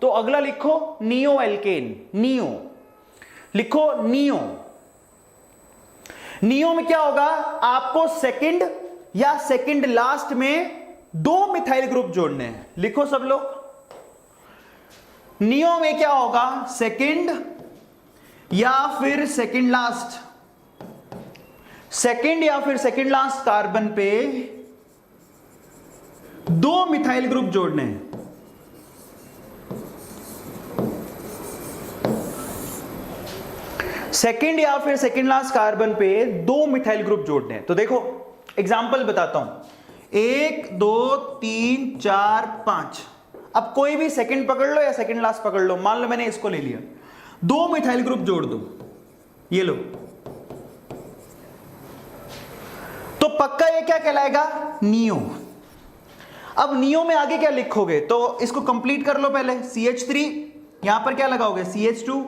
तो अगला लिखो नियो एल्केन, नियो लिखो, नियो। नियो में क्या होगा, आपको सेकंड या सेकंड लास्ट में 2 मिथाइल ग्रुप जोड़ने हैं। लिखो सब लोग, नियो में क्या होगा, सेकंड या फिर सेकंड लास्ट, सेकंड या फिर सेकंड लास्ट कार्बन पे 2 मिथाइल ग्रुप जोड़ने हैं। सेकंड या फिर सेकंड लास्ट कार्बन पे 2 मिथाइल ग्रुप जोड़ने हैं। तो देखो एग्जांपल बताता हूं, 1 2 3 4 5। अब कोई भी सेकंड पकड़ लो या सेकंड लास्ट पकड़ लो, मान लो मैंने इसको ले लिया, 2 मिथाइल ग्रुप जोड़ दो, ये लो, तो पक्का ये क्या कहलाएगा, नियो। अब नियो में आगे क्या लिखोगे, तो इसको कंप्लीट कर लो पहले, CH3, यहां पर क्या लगाओगे CH2,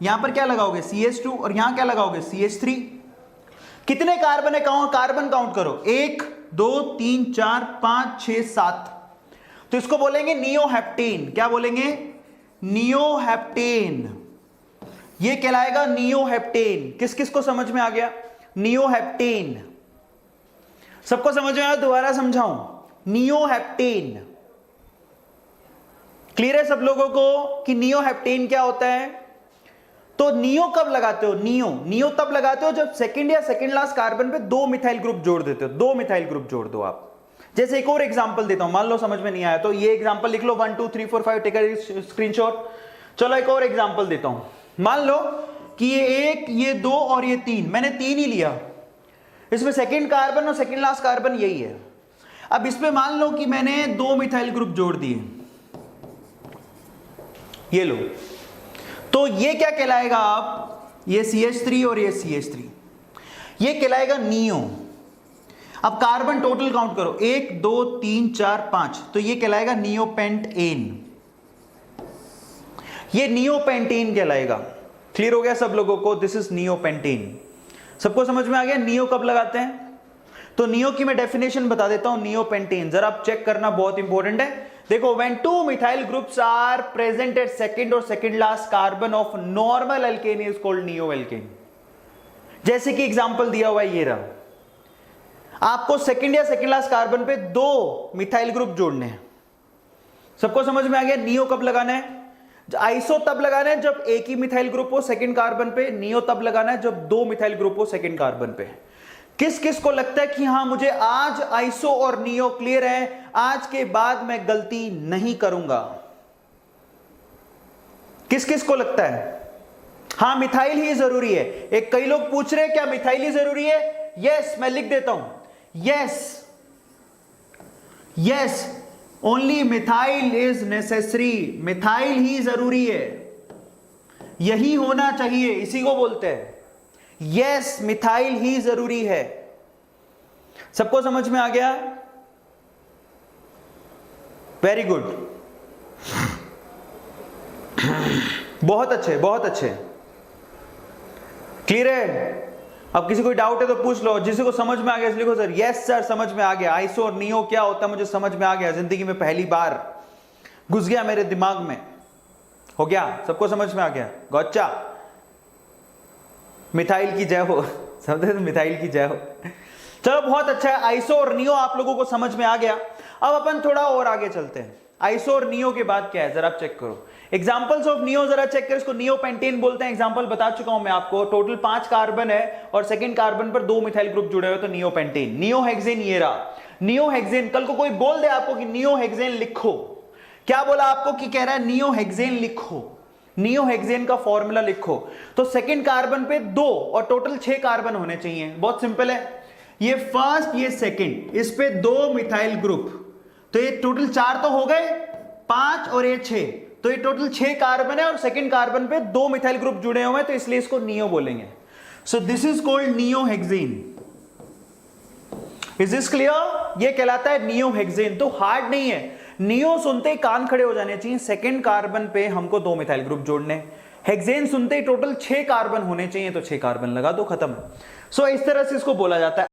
यहां पर क्या लगाओगे CH2 और यहां क्या लगाओगे CH3। कितने कार्बन है, कार्बन काउंट करो, 1 2 3 4 5 6 7। तो इसको बोलेंगे नियोहेप्टेन। क्या बोलेंगे, नियोहेप्टेन। ये कहलाएगा नियोहेप्टेन। किस किस को समझ में आ गया, नियोहेप्टेन सबको समझ में आया, दोबारा समझाऊं, नियोहेप्टेन। क्लियर है सब लोगों को कि नियोहेप्टेन क्या होता है। तो नियो कब लगाते हो, नियो तब लगाते हो जब सेकंड या सेकंड लास्ट कार्बन पे 2 मिथाइल ग्रुप जोड़ देते हो, 2 मिथाइल ग्रुप जोड़ दो आप। जैसे एक और एग्जांपल देता हूं, मान लो समझ में नहीं आया तो ये एग्जांपल लिख लो, 1 2 3 4 5, टेक अ स्क्रीनशॉट। चलो एक और एग्जांपल देता हूं, मान लो कि ये 1 ये 2 और ये 3, मैंने 3 ही लिया, इसमें सेकंड कार्बन और सेकंड लास्ट कार्बन यही है। अब इसमें मान लो कि मैंने 2 मिथाइल ग्रुप जोड़ दिए, ये लो, तो ये क्या कहलाएगा, आप ये CH3 और ये CH3, ये कहलाएगा नियो। अब कार्बन टोटल काउंट करो, 1 2 3 4 5, तो ये कहलाएगा नियोपेंटेन, ये नियोपेंटेन कहलाएगा। क्लियर हो गया सब लोगों को, दिस इज नियोपेंटेन। सबको समझ में आ गया नियो कब लगाते हैं। तो नियो की मैं डेफिनेशन बता देता हूं, नियोपेंटेन जरा आप चेक करना, बहुत इंपॉर्टेंट है। देखो, when 2 methyl groups are present at second और second last carbon of normal alkane is called neo alkane. जैसे कि एग्जांपल दिया हुआ है, ये रहा, आपको सेकंड या सेकंड लास्ट कार्बन पे 2 मिथाइल ग्रुप जोड़ने हैं। सबको समझ में आ गया नियो कब लगाना है, आइसो तब लगाना है जब एक ही मिथाइल ग्रुप हो सेकंड कार्बन पे, नियो तब लगाना है जब 2 मिथाइल ग्रुप हो सेकंड कार्बन पे। किस किस को लगता है कि हां मुझे आज आइसो और नियो क्लियर है, आज के बाद मैं गलती नहीं करूंगा। किस किस को लगता है हां मिथाइल ही जरूरी है। एक कई लोग पूछ रहे हैं क्या मिथाइल ही जरूरी है, यस मैं लिख देता हूं, yes yes only methyl is necessary, methyl ही जरूरी है, यही होना चाहिए, इसी को बोलते हैं यस मिथाइल ही जरूरी है। सबको समझ में आ गया, वेरी गुड, बहुत अच्छे बहुत अच्छे, क्लियर है। अब किसी को डाउट है तो पूछ लो, जिसे को समझ में आ गया इसलिए लिखो सर यस सर समझ में आ गया, आइसो और नियो क्या होता है मुझे समझ में आ गया, जिंदगी में पहली बार घुस गया मेरे दिमाग में, हो गया, सबको समझ में आ गया, गौचा, मिथाइल की जय हो, समझे, मिथाइल की जय हो। चलो बहुत अच्छा है, आइसो और नियो आप लोगों को समझ में आ गया। अब अपन थोड़ा और आगे चलते हैं, आइसो और नियो के बाद क्या है जरा आप चेक करो, एग्जांपल्स ऑफ नियो जरा चेक करो, इसको नियोपेंटेन बोलते हैं, एग्जांपल बता चुका हूं मैं आपको, टोटल 5 कार्बन है और सेकंड कार्बन पर 2 मिथाइल ग्रुप जुड़े हुए तो नियोपेंटेन। नियोहेक्सेन ये रहा, नियोहेक्सेन, कल को कोई बोल दे आपको कि नियोहेक्सेन लिखो, क्या बोला आपको कि कह रहा है नियोहेक्सेन लिखो, नियोहेक्सेन का फॉर्मूला लिखो, तो सेकंड कार्बन पे 2 और टोटल 6 कार्बन होने चाहिए, बहुत सिंपल है, ये फर्स्ट ये सेकंड, इस पे 2 मिथाइल ग्रुप, तो ये टोटल 4 तो हो गए, 5 और ये 6, तो ये टोटल 6 कार्बन है और सेकंड कार्बन पे 2 मिथाइल ग्रुप जुड़े हुए हैं, तो इसलिए इसको नियो बोलेंगे। So this is called neohexane. Is this clear, ये कहलाता है नियोहेक्सेन। तो हार्ड नहीं है, नियो सुनते ही कान खड़े हो जाने चाहिए, सेकंड कार्बन पे हमको 2 मिथाइल ग्रुप जोड़ने, हेक्सेन सुनते ही टोटल 6 कार्बन होने चाहिए तो 6 कार्बन लगा दो, खत्म। सो इस तरह से इसको बोला जाता है।